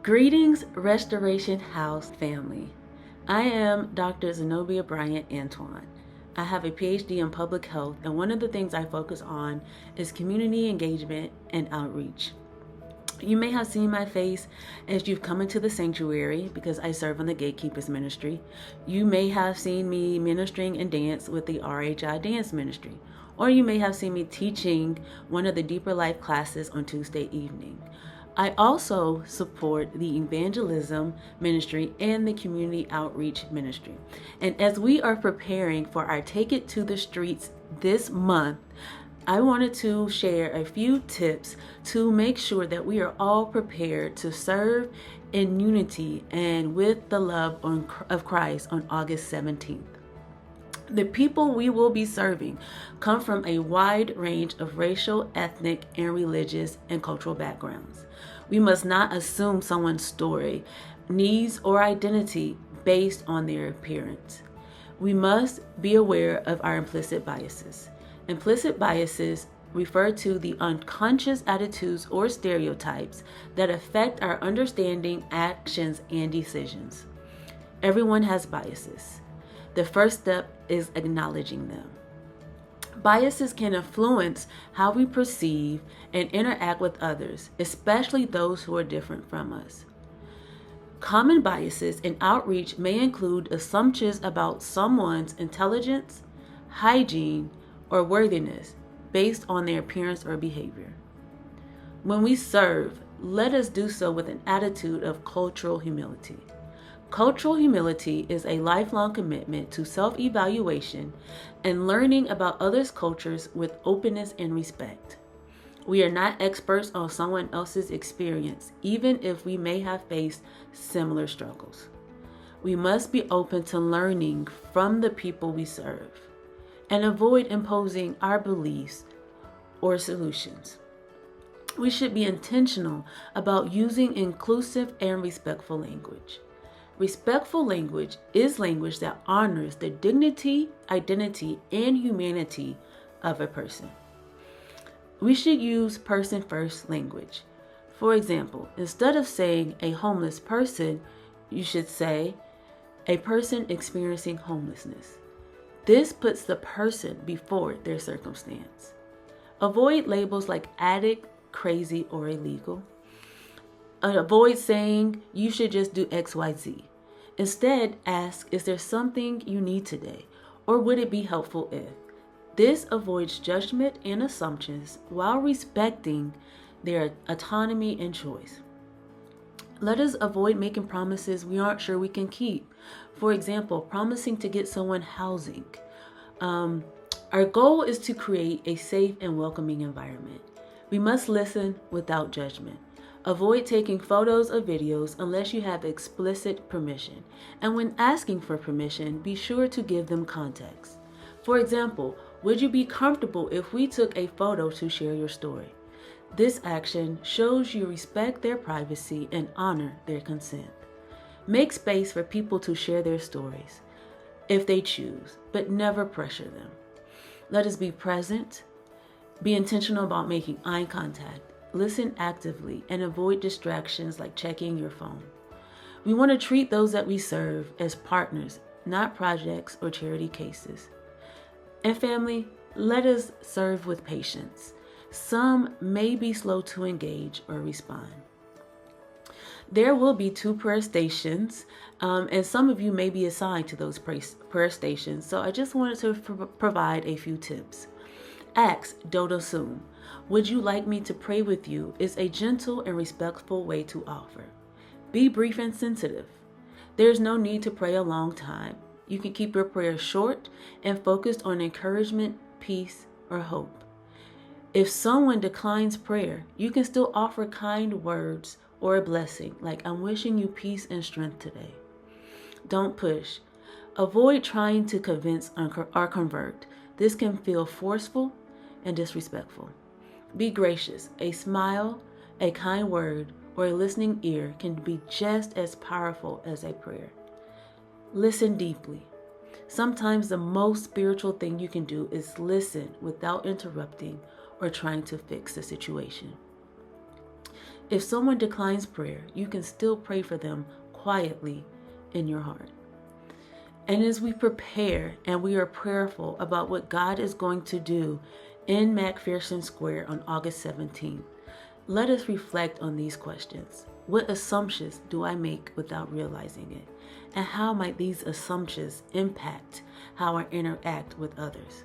Greetings, Restoration House family. I am Dr. Zenobia Bryant Antoine. I have a PhD in public health, and one of the things I focus on is community engagement and outreach. You may have seen my face as you've come into the sanctuary because I serve on the Gatekeepers Ministry. You may have seen me ministering and dance with the RHI Dance Ministry, or you may have seen me teaching one of the Deeper Life classes on Tuesday evening. I also support the evangelism ministry and the community outreach ministry. And as we are preparing for our Take It to the Streets this month, I wanted to share a few tips to make sure that we are all prepared to serve in unity and with the love of Christ on August 17th. The people we will be serving come from a wide range of racial, ethnic, and religious and cultural backgrounds. We must not assume someone's story, needs, or identity based on their appearance. We must be aware of our implicit biases. Implicit biases refer to the unconscious attitudes or stereotypes that affect our understanding, actions, and decisions. Everyone has biases. The first step is acknowledging them. Biases can influence how we perceive and interact with others, especially those who are different from us. Common biases in outreach may include assumptions about someone's intelligence, hygiene, or worthiness based on their appearance or behavior. When we serve, let us do so with an attitude of cultural humility. Cultural humility is a lifelong commitment to self-evaluation and learning about others' cultures with openness and respect. We are not experts on someone else's experience, even if we may have faced similar struggles. We must be open to learning from the people we serve and avoid imposing our beliefs or solutions. We should be intentional about using inclusive and respectful language. Respectful language is language that honors the dignity, identity, and humanity of a person. We should use person-first language. For example, instead of saying a homeless person, you should say a person experiencing homelessness. This puts the person before their circumstance. Avoid labels like addict, crazy, or illegal. Avoid saying you should just do XYZ. Instead, ask, is there something you need today? Or would it be helpful if? This avoids judgment and assumptions while respecting their autonomy and choice. Let us avoid making promises we aren't sure we can keep. For example, promising to get someone housing. Our goal is to create a safe and welcoming environment. We must listen without judgment. Avoid taking photos or videos unless you have explicit permission. And when asking for permission, be sure to give them context. For example, would you be comfortable if we took a photo to share your story? This action shows you respect their privacy and honor their consent. Make space for people to share their stories if they choose, but never pressure them. Let us be present, be intentional about making eye contact, listen actively, and avoid distractions like checking your phone. We want to treat those that we serve as partners, not projects or charity cases. And family, let us serve with patience. Some may be slow to engage or respond. There will be 2 prayer stations, and some of you may be assigned to those prayer stations, so I just wanted to provide a few tips. Ask, don't assume. Would you like me to pray with you is a gentle and respectful way to offer. Be brief and sensitive. There's no need to pray a long time. You can keep your prayer short and focused on encouragement, peace, or hope. If someone declines prayer, you can still offer kind words or a blessing, like I'm wishing you peace and strength today. Don't push. Avoid trying to convince or convert. This can feel forceful and disrespectful. Be gracious. A smile, a kind word, or a listening ear can be just as powerful as a prayer. Listen deeply. Sometimes the most spiritual thing you can do is listen without interrupting or trying to fix the situation. If someone declines prayer, you can still pray for them quietly in your heart. And as we prepare and we are prayerful about what God is going to do in McPherson Square on August 17th, let us reflect on these questions. What assumptions do I make without realizing it? And how might these assumptions impact how I interact with others?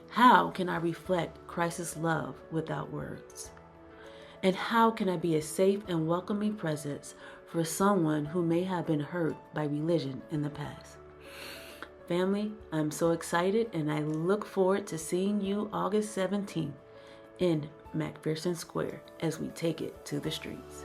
How can I reflect Christ's love without words? And how can I be a safe and welcoming presence for someone who may have been hurt by religion in the past? Family, I'm so excited and I look forward to seeing you August 17th in McPherson Square as we take it to the streets.